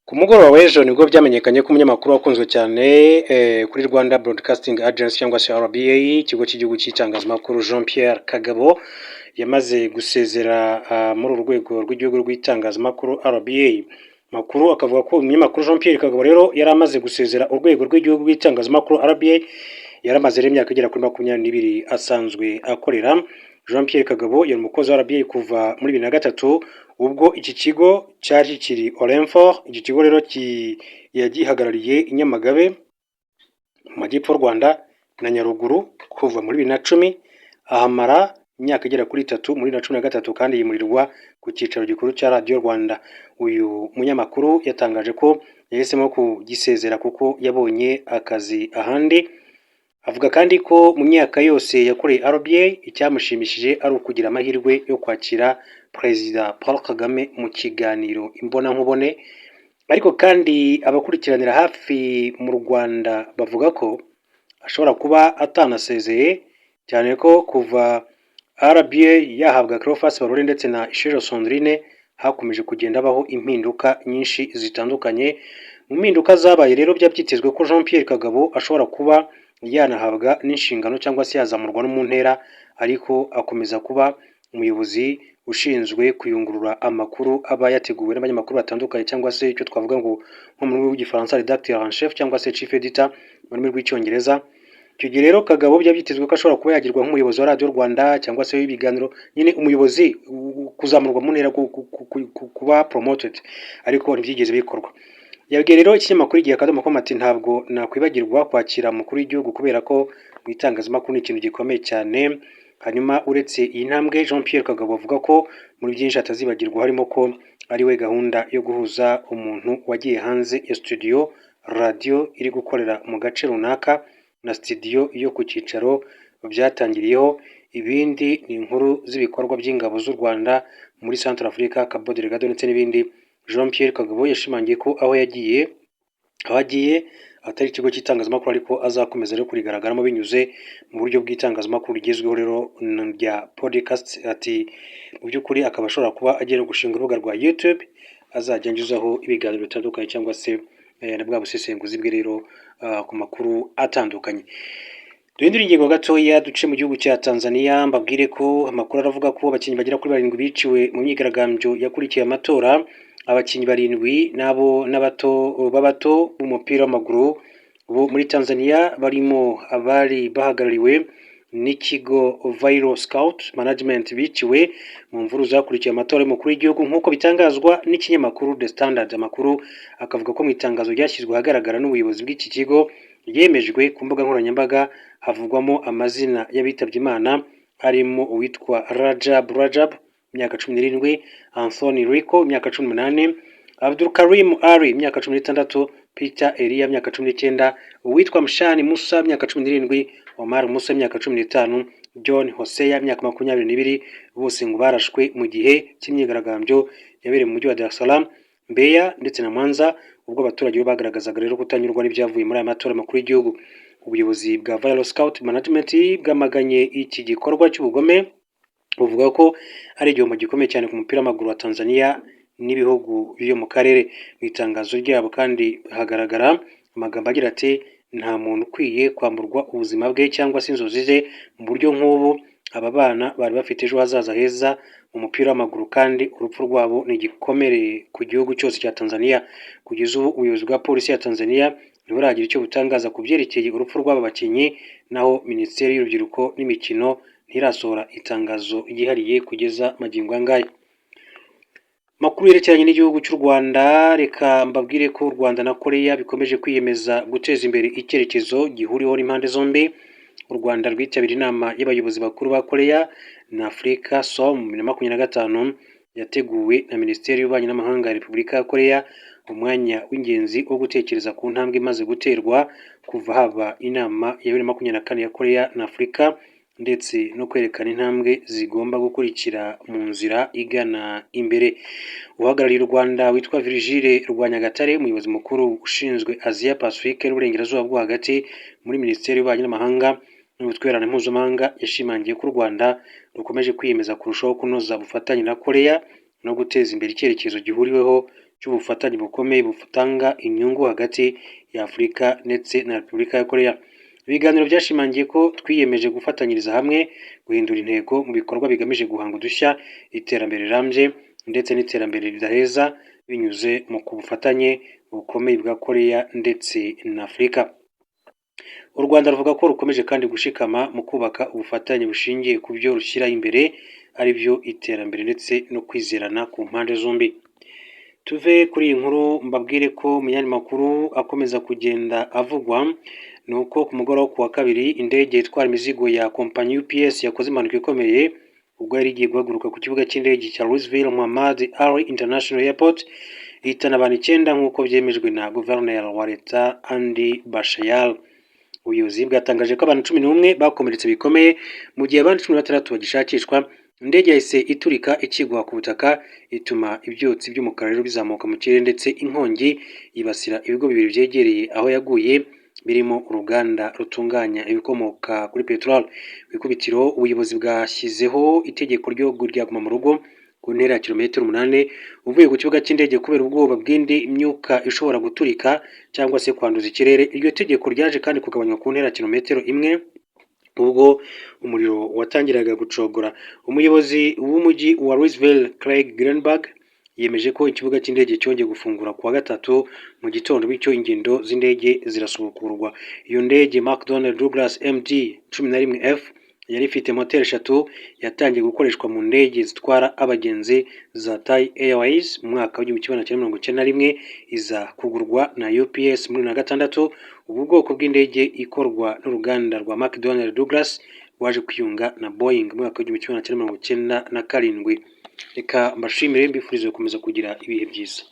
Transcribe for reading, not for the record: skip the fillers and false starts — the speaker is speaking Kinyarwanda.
Ku mugoroba w'ejo nibwo byamenyekanye ko umunyamakuru wakunzwe cyane kuri Rwanda Broadcasting Agency cyangwa se RBA, ikigo cy'igihugu cy'itangazamakuru, Jean Pierre Kagabo yamaze gusezera muri uru rwego rw'igihugu rw'itangazamakuru RBA. Makuru akavuga ko umunyamakuru Jean Pierre Kagabo rero yari amaze gusezera urwego rw'igihugu rw'itangazamakuru RBA, yari amaze imyaka igera kuri 22 asanzwe akorera. Jean Pierre Kagabo yari umukozi wa RBA kuva muri 2003 ubwo iki kigo cyari kiri Orenfort. Iki kigo rero yagihagarariye i Nyamagabe mu majyepfo y'u Rwanda na Nyaruguru kuva muri 2010, ahamara imyaka igera kuri 3 muri 2013 kandi yimurirwa ku cyicaro gikuru cya Radio Rwanda. Uyu munyamakuru yatangaje ko yahisemo kugisezera kuko yabonye akazi ahandi. Avuga kandi ko mu myaka yose yakoreye RBA icyamushimishije ari ukugira amahirwe yo kwakira Perezida Paul Kagame mu kiganiro imbonankubone. Ariko kandi abakurikiranira hafi mu Rwanda bavuga ko ashobora kuba atanasezeye, cyane ko kuva RBA yahabwa Cleophas Barore ndetse na Ishero Sandrine hakomeje kugenda baho impinduka nyinshi zitandukanye. Mu mpinduka zabaye rero byabyitezwe ko Jean Pierre Kagabo ashobora kuba yanahabwa n'inshingano cyangwa se yazamurwa no mu ntera, ariko akomeza kuba umuyobozi ushinzwe kuyungurura amakuru aba yateguwe n'abanyamakuru batandukanye, cyangwa se icyo twavuga ngo nko mu rurimi rw'igifaransa redacteur en chef cyangwa se chief editor mu rurimi rw'icyongereza. Icyo gihe rero Kagabo byabyitezwe ko ashobora kuba yagirwa nk'umuyobozi wa Radio Rwanda cyangwa se w'ibiganiro, nyine umuyobozi kuzamurwa mu ntera, kuba promoted, ariko ntibyigeze bikorwa. Yabwiye rero ikinyamakuru igihe akadomo ko ati ntabwo nakwibagirwa kwakira umukuru w'igihugu kubera ko mu itangazamakuru ni ikintu gikomeye cyane. Hanyuma uretse iyi ntambwe, Jean Pierre Kagabo avuga ko muri byinshi atazibagirwa harimo ko ari we gahunda yo guhuza umuntu wagiye hanze ya studio radio iri gukorera mu gace runaka na studio yo ku cyicaro byatangiriyeho. Ibindi ni inkuru z'ibikorwa by'ingabo z'u Rwanda muri Central Africa, Cabo Delgado ndetse n'ibindi. Jean Pierre Kagabo yashimangiye ko aho agiye atari ikigo cy'itangazamakuru, ariko azakomeza rero kurigaragaramo binyuze mu buryo bw'itangazamakuru rigezweho rero rya podcast. Ati mu by'ukuri akaba ashobora kuba agiye gushinga urubuga rwa YouTube azajya anyuzaho ibiganiro bitandukanye cyangwa se na bwa busesenguzi bwe rero ku makuru atandukanye. Duhindura ingingo gatoya duce mu gihugu cya Tanzania, mbabwire ko amakuru aravuga ko abakinnyi bagera kuri 7 biciwe mu myigaragambyo yakurikiye amatora. Abakinnyi 7 nabo babato b'umupira w'amaguru bo muri Tanzania barimo abari bahagarariwe n'ikigo Viral Scout Management biciwe mu mvuru zakurikiye amatora y'umukuru w'igihugu, nk'uko bitangazwa n'ikinyamakuru The Standard. Amakuru akavuga ko mu itangazo ryashyizwe ahagaragara n'ubuyobozi bw'iki kigo yemejwe ku mbuga nkoranyambaga havugwamo amazina y'abitabye Imana harimo uwitwa Rajab imyaka 17, Anthony Rico imyaka 18, Abdul Karim Ali imyaka 16, Peter Elia imyaka 19, uwitwa Mshani Musa imyaka 17, Omar Musa imyaka 15, John Hosea imyaka 22. Bose ngo barashwe mu gihe cy'imyigaragambyo yabereye mu mujyi wa Dar es Salaam, Mbeya ndetse na Mwanza, ubwo abaturage bagaragazaga rero kutanyurwa n'ibyavuye muri aya matora makuru y'igihugu. Ubuyobozi bwa Viral Scout Management bwamaganye iki gikorwa cy'ubugome, buvuga ko ari igihombo gikomeye cyane ku mupira w'amaguru wa Tanzania n'ibihugu byo mu karere. Mu itangazo ryabo kandi hagaragara amagambo agira ati nta muntu ukwiye kwamburwa ubuzima bwe cyangwa se inzozi ze mu buryo nk'ubu. Aba bana bari bafite ejo hazaza heza mu mupira w'amaguru kandi urupfu rwabo ni igikomere ku gihugu cyose cya Tanzania. Kugeza ubu ubuyobozi bwa polisi ya Tanzania ntiburagira icyo butangaza ku byerekeye urupfu rw'aba bakinnyi, naho Minisiteri y'Urubyiruko n'Imikino ntirasohora itangazo ryihariye kugeza magingo angaya. Makuru yerekeranye n'igihugu cy'u Rwanda, reka mbabwire ko u Rwanda na Korea bikomeje kwiyemeza guteza imbere icyerekezo gihuriweho n'impande zombi. U Rwanda rwitabiriye inama y'abayobozi bakuru ba Korea na Afurika SOM 2025 yateguwe na Minisiteri y'Ububanyi n'Amahanga ya Repubulika ya Korea, umwanya w'ingenzi wo gutekereza ku ntambwe imaze guterwa kuva haba inama ya 2024 ya Korea na Afurika, ndetse no kwerekana intambwe zigomba gukurikira mu nzira igana imbere. Uhagarariye u Rwanda witwa Virgile Rwanyagatare, umuyobozi mukuru ushinzwe Asia Pacifique n'uburengerazuba bwo hagati muri Minisiteri y'Ububanyi n'Amahanga n'Ubutwererane mpuzamahanga, yashimangiye ko u Rwanda rukomeje kwiyemeza kurushaho kunoza ubufatanye na Korea no guteza imbere icyerekezo gihuriweho cy'ubufatanye bukomeye butanga inyungu hagati ya Afurika ndetse na Repubulika ya Korea. Ibiganiro byashimangiye ko twiyemeje gufatanyiriza hamwe guhindura intego mu bikorwa bigamije guhanga udushya, iterambere rirambye ndetse n'iterambere ridaheza binyuze mu bufatanye bukomeye bwa Korea ndetse na Afurika. U Rwanda ruvuga ko rukomeje kandi gushikama mu kubaka ubufatanye bushingiye ku byo rushyira imbere ari byo iterambere ndetse no kwizerana ku mpande zombi. Tuve kuri iyi nkuru mbabwire ko mu yandi makuru akomeza kugenda avugwa ni uko ku mugoroba wo kuwa kabiri indege itwara imizigo ya kompanyi UPS yakoze impanuka ikomeye ubwo yari igiye guhaguruka ku kibuga cy'indege cya Louisville Muhammad Ali International Airport ihitana abantu 9 nk'uko byemejwe na Guverineri wa Leta Andy Bashayal. Ubuyobozi bwatangaje ko abantu 11 bakomeretse bikomeye mu gihe abandi 16 bagishakishwa. Indege yahise iturika ikigwa ku butaka ituma ibyotsi by'umukara rero bizamuka mu kirere ndetse inkongi yibasira ibigo bibiri byegereye aho yaguye birimo uruganda rutunganya ibikomoka kuri peteroli. Kwikubitiro ubuyobozi bwashyizeho itegeko ryo guma mu rugo ku ntera ya kilometero 8 uvuye ku kibuga cy'indege kubera ubwoba bw'indi myuka ishobora guturika cyangwa se kwanduza ikirere. Iryo tegeko ryaje kandi kugabanywa ku ntera ya kilometero 1 ubwo umuriro watangiraga gucogora. Umuyobozi w'umujyi wa Louisville Craig Greenberg yemeje ko ikibuga cy'indege cyongeye gufungura kuwa gatatu mu gitondo bityo ingendo z'indege zirasubukurwa. Iyo ndege McDonnell Douglas MD 11F yari ifite moteri 3 yatangiye gukoreshwa mu ndege zitwara abagenzi za Thai Airways mu mwaka wa 1991 iza kugurwa na UPS muri 2006. Ubu bwoko bw'indege ikorwa n'uruganda rwa McDonnell Douglas waje kwiyunga na Boeing mu mwaka wa 1997. Reka mbashimire mbifurize gukomeza kugira ibihe byiza.